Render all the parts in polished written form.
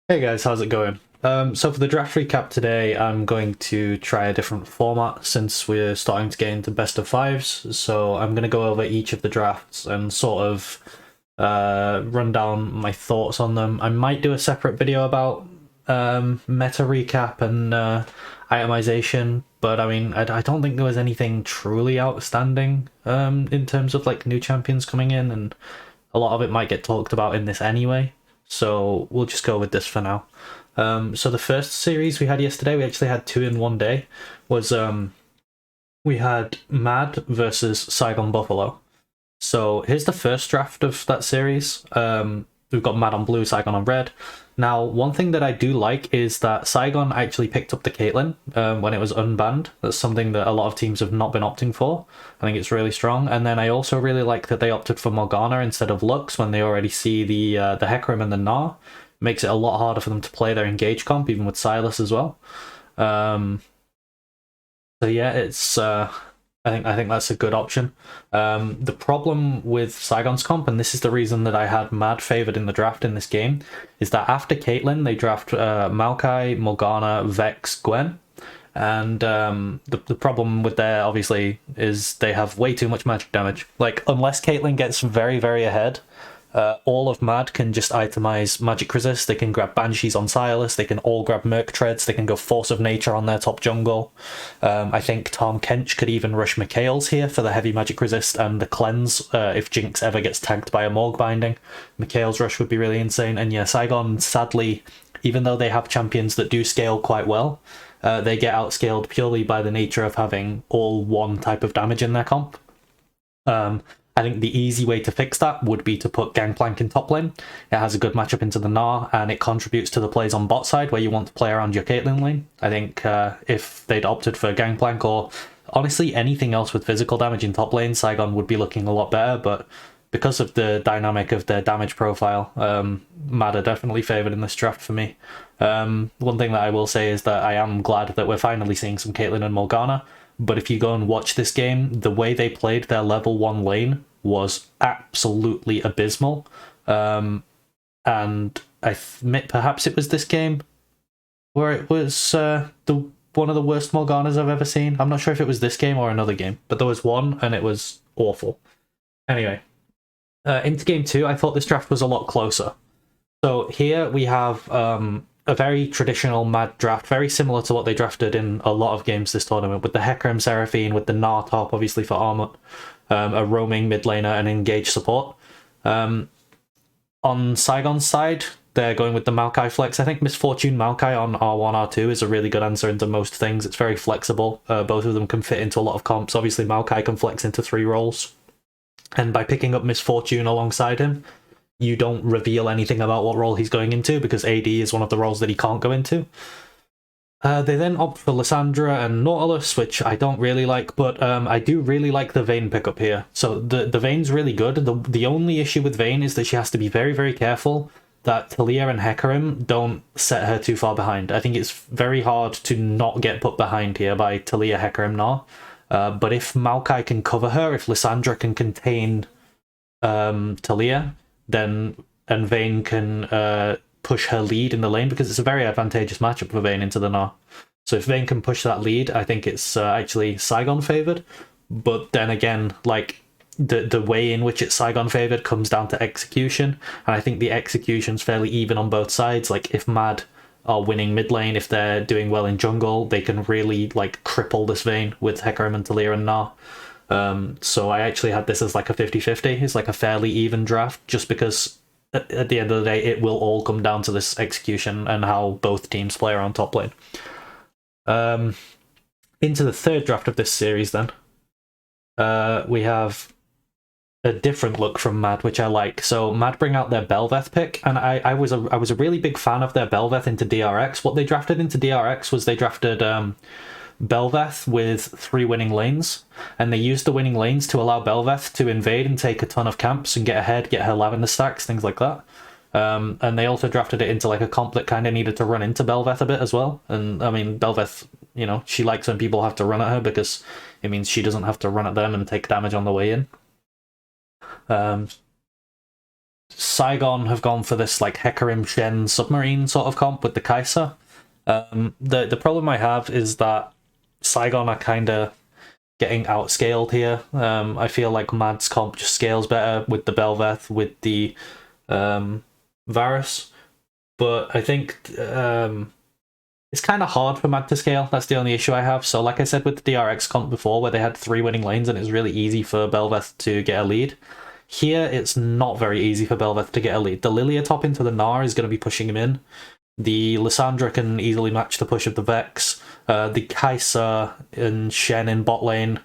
Hey guys, how's it going? So for the draft recap today, I'm going to try a different format since we're starting to get into best of fives. So I'm going to go over each of the drafts and sort of run down my thoughts on them. I might do a separate video about meta recap and itemization, but I mean, I don't think there was anything truly outstanding in terms of like new champions coming in, and a lot of it might get talked about in this anyway. So we'll just go with this for now. So the first series we had yesterday, we actually had two in one day, was we had Mad versus Saigon Buffalo. So here's the first draft of that series. We've got Mad on blue, Saigon on red. Now, one thing that I do like is that Saigon actually picked up the Caitlyn when it was unbanned. That's something that a lot of teams have not been opting for. I think it's really strong. And then I also really like that they opted for Morgana instead of Lux when they already see the Hecarim and the Gnar. Makes it a lot harder for them to play their engage comp, even with Sylas as well. So yeah, it's I think that's a good option. The problem with Saigon's comp, and this is the reason that I had Mad favored in the draft in this game, is that after Caitlyn, they draft Maokai, Morgana, Vex, Gwen. And the problem with there, obviously, is they have way too much magic damage. Like, unless Caitlyn gets very, very ahead, all of Mad can just itemize magic resist. They can grab Banshees on Sylas. They can all grab Merc Treads. They can go Force of Nature on their top jungle. I think Tom Kench could even rush Mikhail's here for the heavy magic resist and the cleanse if Jinx ever gets tagged by a Morg binding. Mikhail's rush would be really insane. And yeah, Saigon, sadly, even though they have champions that do scale quite well, they get outscaled purely by the nature of having all one type of damage in their comp. I think the easy way to fix that would be to put Gangplank in top lane. It has a good matchup into the Gnar, and it contributes to the plays on bot side where you want to play around your Caitlyn lane. I think if they'd opted for Gangplank or honestly anything else with physical damage in top lane, Saigon would be looking a lot better, but because of the dynamic of their damage profile, Mad are definitely favoured in this draft for me. One thing that I will say is that I am glad that we're finally seeing some Caitlyn and Morgana, but if you go and watch this game, the way they played their level 1 lane was absolutely abysmal. And I admit perhaps it was this game where it was the one of the worst Morganas I've ever seen. I'm not sure if it was this game or another game, but there was one and it was awful. Anyway, into game 2, I thought this draft was a lot closer. So here we have a very traditional Mad draft, very similar to what they drafted in a lot of games this tournament, with the Hecarim Seraphine, with the Gnar top, obviously for armor, a roaming mid laner, and engaged support. On Saigon's side, they're going with the Maokai flex. I think Misfortune Maokai on R1, R2 is a really good answer into most things. It's very flexible. Both of them can fit into a lot of comps. Obviously, Maokai can flex into 3 roles. And by picking up Misfortune alongside him, you don't reveal anything about what role he's going into because AD is one of the roles that he can't go into. They then opt for Lysandra and Nautilus, which I don't really like, but I do really like the Vayne pickup here. So the Vayne's really good. The only issue with Vayne is that she has to be very, very careful that Talia and Hecarim don't set her too far behind. I think it's very hard to not get put behind here by Talia, Hecarim, Gnar. But if Maokai can cover her, if Lysandra can contain Talia, then and Vayne can push her lead in the lane, because it's a very advantageous matchup for Vayne into the Gnar. So if Vayne can push that lead, I think it's actually Saigon favoured. But then again, like the way in which it's Saigon favoured comes down to execution, and I think the execution's fairly even on both sides. Like if Mad are winning mid lane, if they're doing well in jungle, they can really like cripple this Vayne with Hecarim and Talia and Gnar. So I actually had this as like a 50-50. It's like a fairly even draft, just because at the end of the day, it will all come down to this execution and how both teams play around top lane. Into the third draft of this series then, we have a different look from Mad, which I like. So Mad bring out their Belveth pick, and I was a really big fan of their Belveth into DRX. What they drafted into DRX was they drafted Belveth with 3 winning lanes, and they used the winning lanes to allow Belveth to invade and take a ton of camps and get ahead, get her lavender stacks, things like that. And they also drafted it into like a comp that kind of needed to run into Belveth a bit as well. And I mean, Belveth, you know, she likes when people have to run at her because it means she doesn't have to run at them and take damage on the way in. Saigon have gone for this like Hecarim Shen submarine sort of comp with the Kai'Sa. The problem I have is that Saigon are kind of getting outscaled here. I feel like Mad's comp just scales better with the Bel'Veth, with the Varus, but I think it's kind of hard for Mad to scale. That's the only issue I have. So like I said with the DRX comp before, where they had 3 winning lanes and it was really easy for Bel'Veth to get a lead, here it's not very easy for Bel'Veth to get a lead. The Lilia top into the Gnar is going to be pushing him in. The Lissandra can easily match the push of the Vex. The Kai'Sa and Shen in bot lane,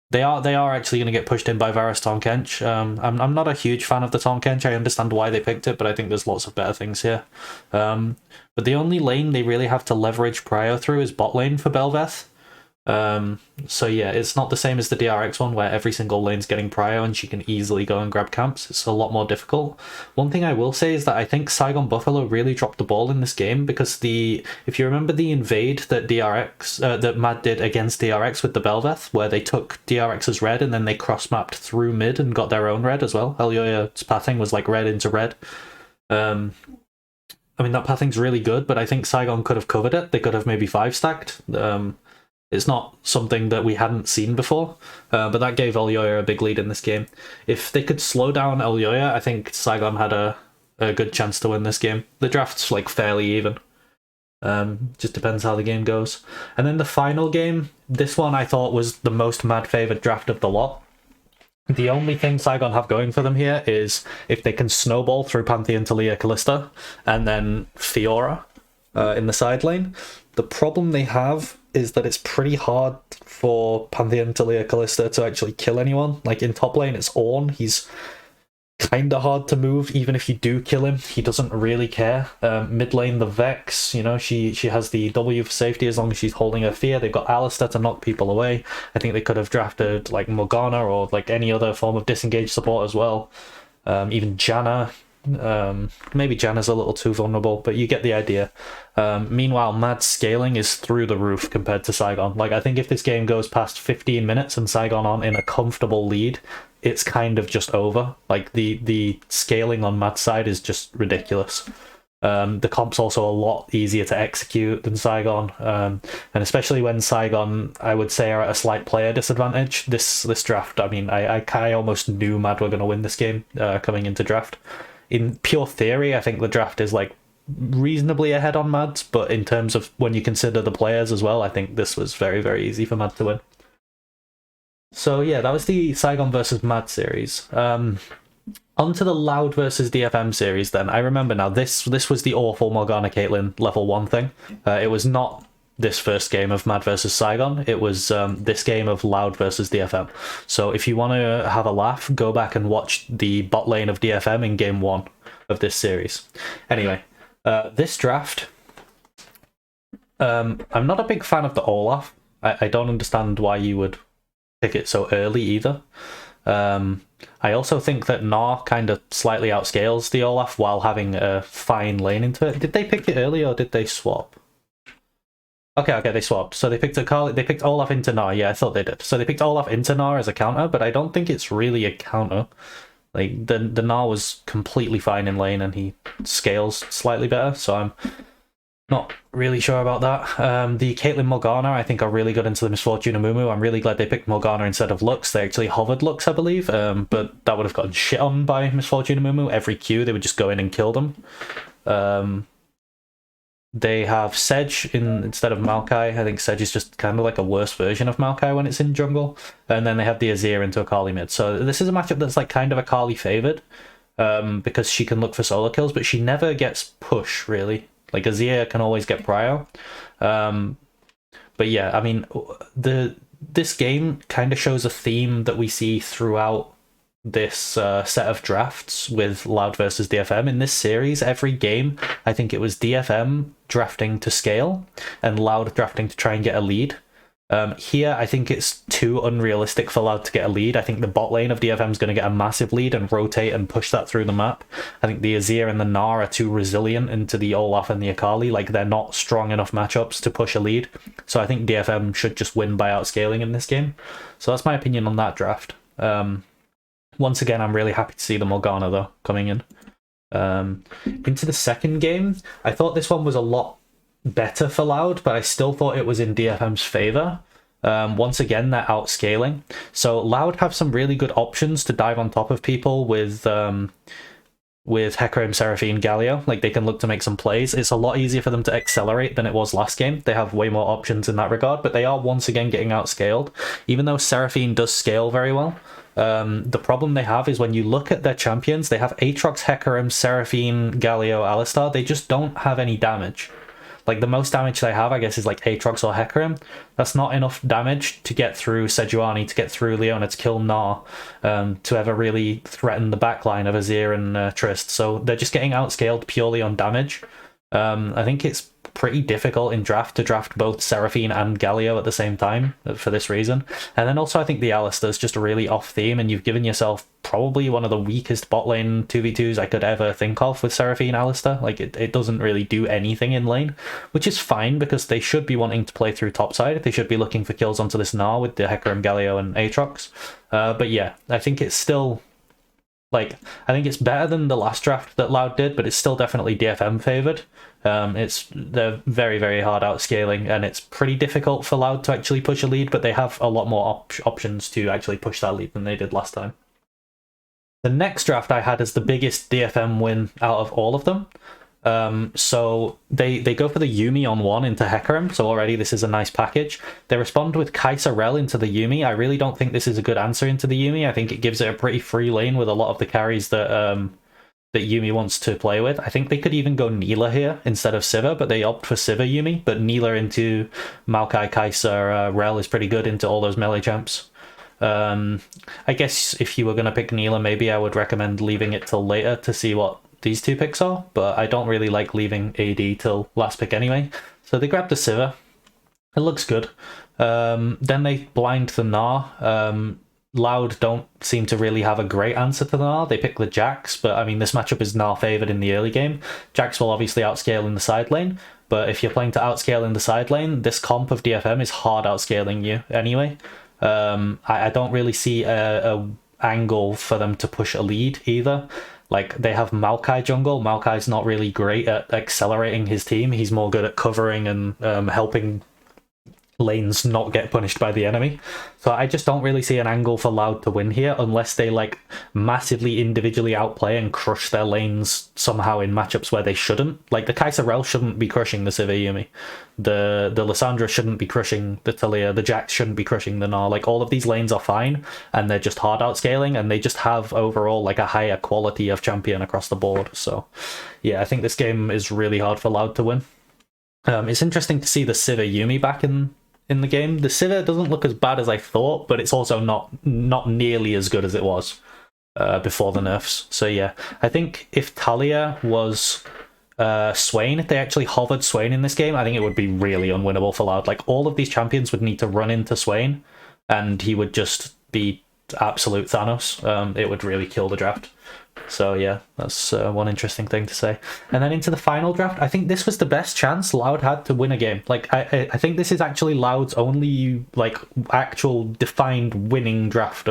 they are actually going to get pushed in by Varus Tahm-Kench. I'm not a huge fan of the Tahm-Kench. I understand why they picked it, but I think there's lots of better things here. But the only lane they really have to leverage prio through is bot lane for Bel'Veth. So yeah, it's not the same as the DRX one where every single lane's getting prio and she can easily go and grab camps. It's a lot more difficult. One thing I will say is that I think Saigon Buffalo really dropped the ball in this game, because if you remember the invade that that Mad did against DRX with the Bel'Veth, where they took DRX's red and then they cross-mapped through mid and got their own red as well. Elyoya's pathing was like red into red. I mean, that pathing's really good, but I think Saigon could have covered it. They could have maybe 5-stacked. It's not something that we hadn't seen before, but that gave Elyoya a big lead in this game. If they could slow down Elyoya, I think Saigon had a good chance to win this game. The draft's like fairly even. Just depends how the game goes. And then the final game, this one I thought was the most Mad favoured draft of the lot. The only thing Saigon have going for them here is if they can snowball through Pantheon to Leah Kalista and then Fiora in the side lane. The problem they have is that it's pretty hard for Pantheon to Leah Kalista to actually kill anyone. Like in top lane, it's Ornn. He's kind of hard to move. Even if you do kill him, he doesn't really care. Mid lane, the Vex, you know, she has the W for safety as long as she's holding her fear. They've got Alistar to knock people away. I think they could have drafted like Morgana or like any other form of disengage support as well. Even Janna. Maybe Janna's a little too vulnerable, but you get the idea. Meanwhile, Mad's scaling is through the roof compared to Saigon. Like, I think if this game goes past 15 minutes and Saigon aren't in a comfortable lead, it's kind of just over. Like, the scaling on Mad's side is just ridiculous. The comp's also a lot easier to execute than Saigon, and especially when Saigon, I would say, are at a slight player disadvantage. This draft, I mean, I almost knew Mad were going to win this game coming into draft. In pure theory, I think the draft is like reasonably ahead on Mads, but in terms of when you consider the players as well, I think this was very, very easy for Mad to win. So yeah, that was the Saigon versus Mad series. On to the Loud versus DFM series then. I remember now, this was the awful Morgana Caitlyn level 1 thing. It was not this first game of Mad versus Saigon, it was this game of Loud versus DFM. So if you want to have a laugh, go back and watch the bot lane of DFM in game 1 of this series. Anyway, this draft, I'm not a big fan of the Olaf. I don't understand why you would pick it so early either. I also think that Gnar kind of slightly outscales the Olaf while having a fine lane into it. Did they pick it early or did they swap? Okay, they swapped. So they picked they picked Olaf into Gnar. Yeah, I thought they did. So they picked Olaf into Gnar as a counter, but I don't think it's really a counter. Like, the Gnar was completely fine in lane and he scales slightly better, so I'm not really sure about that. The Caitlyn Morgana, I think, are really good into the Misfortune Amumu. I'm really glad they picked Morgana instead of Lux. They actually hovered Lux, I believe, but that would have gotten shit on by Misfortune Amumu. Every queue, they would just go in and kill them. They have Sedge instead of Maokai. I think Sedge is just kind of like a worse version of Maokai when it's in jungle. And then they have the Azir into Akali mid. So this is a matchup that's like kind of Akali favoured, because she can look for solo kills, but she never gets push, really. Like, Azir can always get prio. But yeah, I mean, this game kind of shows a theme that we see throughout this set of drafts with Loud versus DFM. In this series, every game, I think it was DFM drafting to scale and Loud drafting to try and get a lead. Here, I think it's too unrealistic for Loud to get a lead. I think the bot lane of DFM is going to get a massive lead and rotate and push that through the map. I think the Azir and the Gnar are too resilient into the Olaf and the Akali. Like, they're not strong enough matchups to push a lead. So I think DFM should just win by outscaling in this game. So that's my opinion on that draft. Once again, I'm really happy to see the Morgana, though, coming in. Into the second game, I thought this one was a lot better for Loud, but I still thought it was in DFM's favor. Once again, they're outscaling. So Loud have some really good options to dive on top of people with Hecarim, Seraphine, Galio. Like, they can look to make some plays. It's a lot easier for them to accelerate than it was last game. They have way more options in that regard, but they are once again getting outscaled. Even though Seraphine does scale very well, the problem they have is when you look at their champions, they have Aatrox, Hecarim, Seraphine, Galio, Alistar. They just don't have any damage. Like, the most damage they have, I guess, is like Aatrox or Hecarim. That's not enough damage to get through Sejuani, to get through Leona, to kill Gnar, to ever really threaten the backline of Azir and Trist. So they're just getting outscaled purely on damage. I think it's pretty difficult in draft to draft both Seraphine and Galio at the same time for this reason. And then also I think the Alistar's just really off theme, and you've given yourself probably one of the weakest bot lane 2v2s I could ever think of with Seraphine Alistar. Like, it doesn't really do anything in lane, which is fine because they should be wanting to play through topside. They should be looking for kills onto this Gnar with the Hecarim, Galio and Aatrox. But yeah, I think it's still... Like, I think it's better than the last draft that Loud did, but it's still definitely DFM favoured. They're very, very hard outscaling, and it's pretty difficult for Loud to actually push a lead, but they have a lot more options to actually push that lead than they did last time. The next draft I had as the biggest DFM win out of all of them. So they go for the Yuumi on 1 into Hecarim, so already this is a nice package. They respond with Kai'Sa Rell into the Yuumi. I really don't think this is a good answer into the Yuumi. I think it gives it a pretty free lane with a lot of the carries that that Yuumi wants to play with. I think they could even go Neela here instead of Sivir, but they opt for Sivir Yuumi. But Neela into Maokai, Kai'Sa, Rell is pretty good into all those melee champs. I guess if you were going to pick Neela, maybe I would recommend leaving it till later to see what these two picks are, but I don't really like leaving AD till last pick anyway. So they grabbed the Sivir. It looks good. Then they blind the Gnar. Loud don't seem to really have a great answer to the Gnar. They pick the Jax, but I mean, this matchup is Gnar favoured in the early game. Jax will obviously outscale in the side lane, but if you're playing to outscale in the side lane, this comp of DFM is hard outscaling you anyway. I don't really see a angle for them to push a lead either. Like, they have Maokai jungle. Maokai's not really great at accelerating his team. He's more good at covering and helping lanes not get punished by the enemy. So I just don't really see an angle for Loud to win here unless they like massively individually outplay and crush their lanes somehow in matchups where they shouldn't. Like, the Kai'Sa Rell shouldn't be crushing the Sivir Yuumi. The Lissandra shouldn't be crushing the Talia. The Jax shouldn't be crushing the Gnar. Like, all of these lanes are fine, and they're just hard outscaling, and they just have overall like a higher quality of champion across the board. So yeah, I think this game is really hard for Loud to win. It's interesting to see the Sivir Yuumi back in the game. The Sivir doesn't look as bad as I thought, but it's also not nearly as good as it was before the nerfs. So yeah, I think if Talia was Swain, if they actually hovered Swain in this game, I think it would be really unwinnable for Loud. Like, all of these champions would need to run into Swain, and he would just be absolute Thanos. It would really kill the draft. So yeah, that's one interesting thing to say. And then into the final draft, I think this was the best chance Loud had to win a game. Like, I think this is actually Loud's only like actual defined winning draft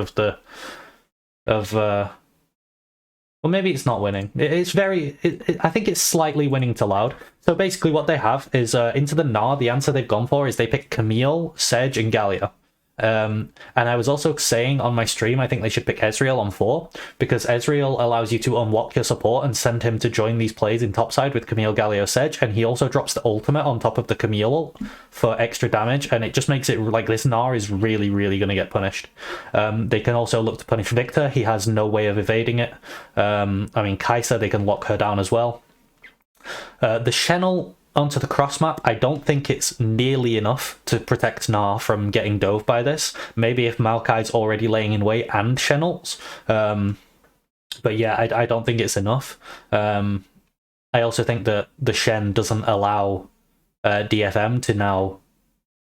well, maybe it's not winning. I think it's slightly winning to Loud. So basically what they have is into the Gnar, the answer they've gone for is they pick Camille, Sedge, and Galio. And I was also saying on my stream, I think they should pick Ezreal on 4, because Ezreal allows you to unlock your support and send him to join these plays in topside with Camille, Galio, Sedge, and he also drops the ultimate on top of the Camille ult for extra damage, and it just makes it like this Gnar is really, really going to get punished. They can also look to punish Victor. He has no way of evading it. I mean, Kai'Sa, they can lock her down as well. The Shen ult onto the cross map, I don't think it's nearly enough to protect Gnar from getting dove by this. Maybe if Maokai's already laying in wait and Shen ults. But yeah, I don't think it's enough. I also think that the Shen doesn't allow DFM to now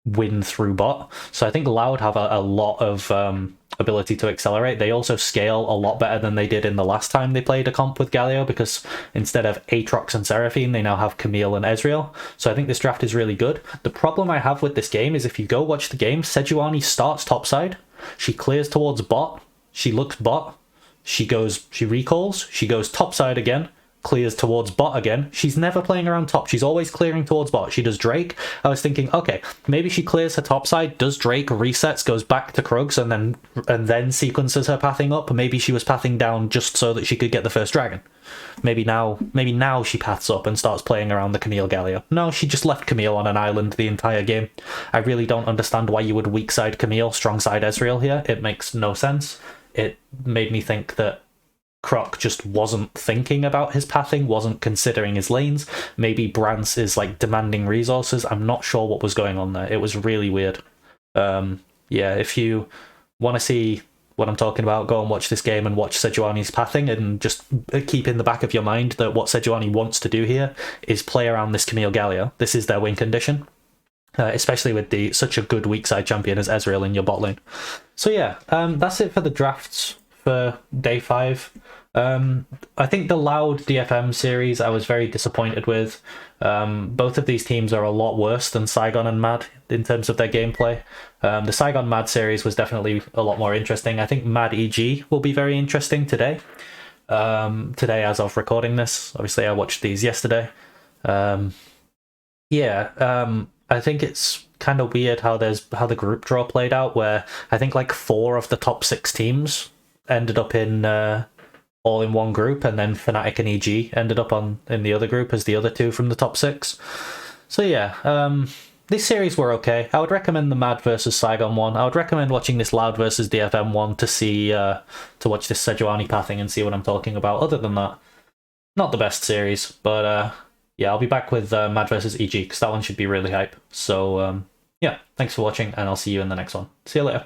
win through bot. So I think Loud have a lot of ability to accelerate. They also scale a lot better than they did in the last time they played a comp with Galio, because instead of Aatrox and Seraphine, they now have Camille and Ezreal. So I think this draft is really good. The problem I have with this game is if you go watch the game, Sejuani starts topside, she clears towards bot, she looks bot, she recalls, she goes topside again, clears towards bot again. She's never playing around top. She's always clearing towards bot. She does Drake. I was thinking, okay, maybe she clears her top side, does Drake, resets, goes back to Krugs, and then sequences her pathing up. Maybe she was pathing down just so that she could get the first dragon. Maybe now she paths up and starts playing around the Camille Gallia. No, she just left Camille on an island the entire game. I really don't understand why you would weak side Camille, strong side Ezreal here. It makes no sense. It made me think that Croc just wasn't thinking about his pathing, wasn't considering his lanes. Maybe Brance is like demanding resources. I'm not sure what was going on there. It was really weird. Yeah, if you want to see what I'm talking about, go and watch this game and watch Sejuani's pathing, and just keep in the back of your mind that what Sejuani wants to do here is play around this Camille Gallia. This is their win condition, especially with such a good weak side champion as Ezreal in your bot lane. So yeah, that's it for the drafts for day 5. I think the Loud DFM series I was very disappointed with. Both of these teams are a lot worse than Saigon and Mad in terms of their gameplay. The Saigon Mad series was definitely a lot more interesting. I think Mad EG will be very interesting today. Today as of recording this. Obviously I watched these yesterday. I think it's kind of weird how the group draw played out, where I think like 4 of the top 6 teams ended up in all in one group, and then Fnatic and EG ended up in the other group as the other 2 from the top 6. So yeah, this series were okay. I would recommend the Mad versus Saigon one. I would recommend watching this Loud versus DFM one to see to watch this Sejuani pathing and see what I'm talking about. Other than that, not the best series, but yeah, I'll be back with Mad versus EG because that one should be really hype. So yeah, thanks for watching, and I'll see you in the next one. See you later.